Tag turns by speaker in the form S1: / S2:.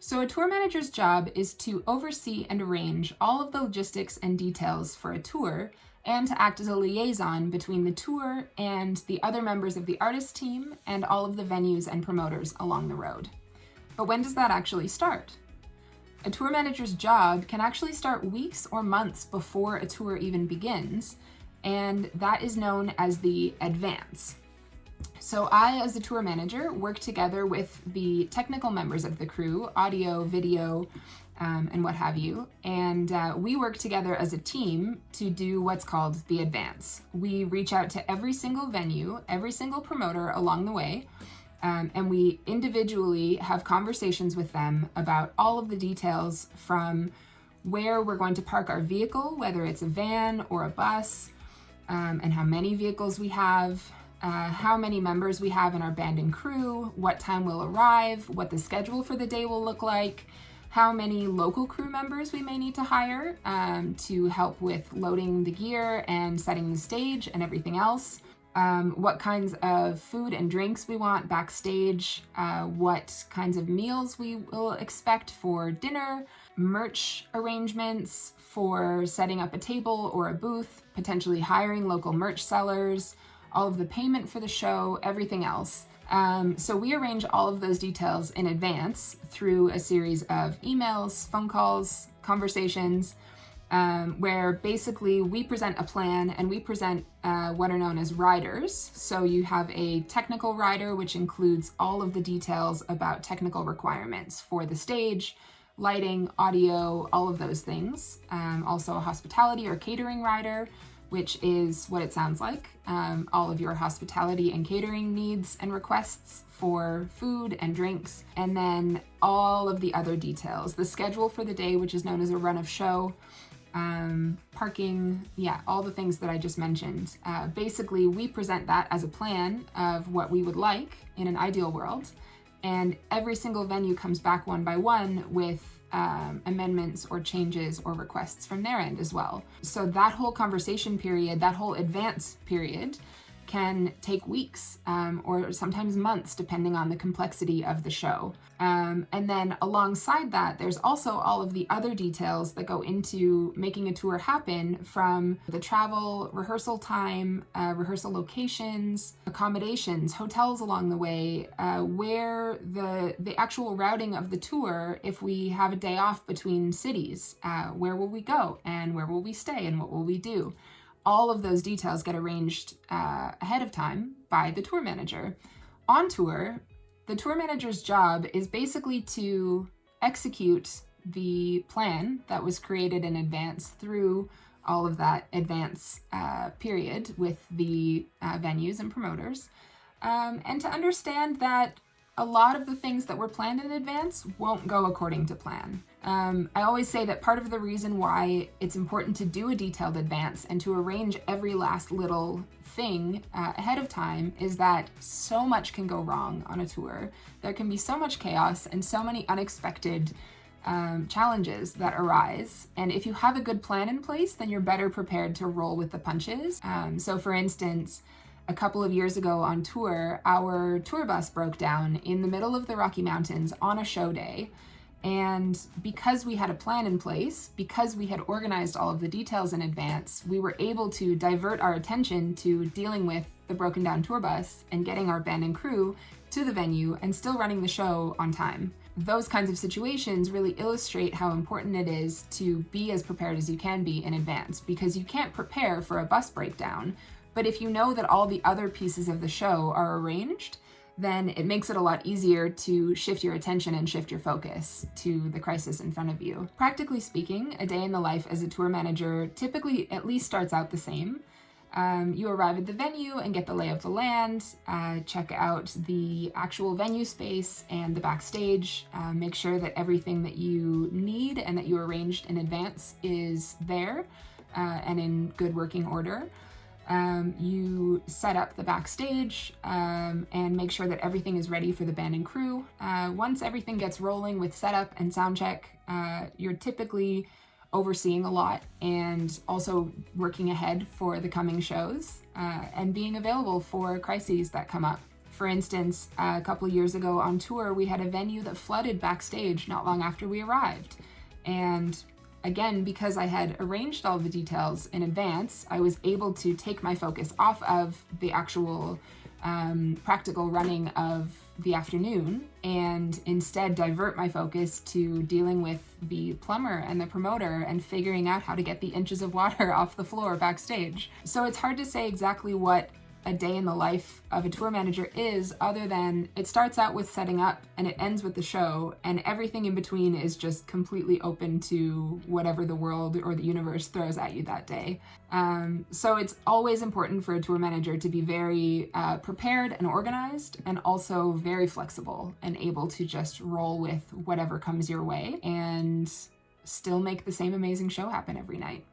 S1: So a tour manager's job is to oversee and arrange all of the logistics and details for a tour and to act as a liaison between the tour and the other members of the artist team and all of the venues and promoters along the road. But when does that actually start? A tour manager's job can actually start weeks or months before a tour even begins, and that is known as the advance. So I, as a tour manager, work together with the technical members of the crew, audio, video, and what have you, and we work together as a team to do what's called the advance. We reach out to every single venue, every single promoter along the way, and we individually have conversations with them about all of the details from where we're going to park our vehicle, whether it's a van or a bus, and how many vehicles we have, how many members we have in our band and crew, what time we'll arrive, what the schedule for the day will look like, how many local crew members we may need to hire to help with loading the gear and setting the stage and everything else, what kinds of food and drinks we want backstage, what kinds of meals we will expect for dinner, merch arrangements for setting up a table or a booth, potentially hiring local merch sellers, all of the payment for the show, everything else. So we arrange all of those details in advance through a series of emails, phone calls, conversations, where basically we present a plan and we present what are known as riders. So you have a technical rider, which includes all of the details about technical requirements for the stage, lighting, audio, all of those things. Also a hospitality or catering rider, which is what it sounds like, all of your hospitality and catering needs and requests for food and drinks, and then all of the other details, the schedule for the day, which is known as a run of show, parking, all the things that I just mentioned. Basically, we present that as a plan of what we would like in an ideal world, and every single venue comes back one by one with amendments or changes or requests from their end as well. So that whole conversation period, that whole advance period can take weeks or sometimes months, depending on the complexity of the show. And then alongside that, there's also all of the other details that go into making a tour happen, from the travel, rehearsal time, rehearsal locations, accommodations, hotels along the way, where the actual routing of the tour, if we have a day off between cities, where will we go and where will we stay and what will we do? All of those details get arranged ahead of time by the tour manager. On tour, the tour manager's job is basically to execute the plan that was created in advance through all of that advance period with the venues and promoters, and to understand that a lot of the things that were planned in advance won't go according to plan. I always say that part of the reason why it's important to do a detailed advance and to arrange every last little thing ahead of time is that so much can go wrong on a tour. There can be so much chaos and so many unexpected challenges that arise. And if you have a good plan in place, then you're better prepared to roll with the punches. So for instance, a couple of years ago on tour, our tour bus broke down in the middle of the Rocky Mountains on a show day. And because we had a plan in place, because we had organized all of the details in advance, we were able to divert our attention to dealing with the broken down tour bus and getting our band and crew to the venue and still running the show on time. Those kinds of situations really illustrate how important it is to be as prepared as you can be in advance, because you can't prepare for a bus breakdown. But if you know that all the other pieces of the show are arranged, then it makes it a lot easier to shift your attention and shift your focus to the crisis in front of you. Practically speaking, a day in the life as a tour manager typically at least starts out the same. You arrive at the venue and get the lay of the land, check out the actual venue space and the backstage, make sure that everything that you need and that you arranged in advance is there and in good working order. You set up the backstage and make sure that everything is ready for the band and crew. Once everything gets rolling with setup and sound check, you're typically overseeing a lot and also working ahead for the coming shows and being available for crises that come up. For instance, a couple years ago on tour, we had a venue that flooded backstage not long after we arrived. And again, because I had arranged all the details in advance, I was able to take my focus off of the actual practical running of the afternoon and instead divert my focus to dealing with the plumber and the promoter and figuring out how to get the inches of water off the floor backstage. So it's hard to say exactly what a day in the life of a tour manager is, other than it starts out with setting up and it ends with the show, and everything in between is just completely open to whatever the world or the universe throws at you that day. So it's always important for a tour manager to be very prepared and organized, and also very flexible and able to just roll with whatever comes your way and still make the same amazing show happen every night.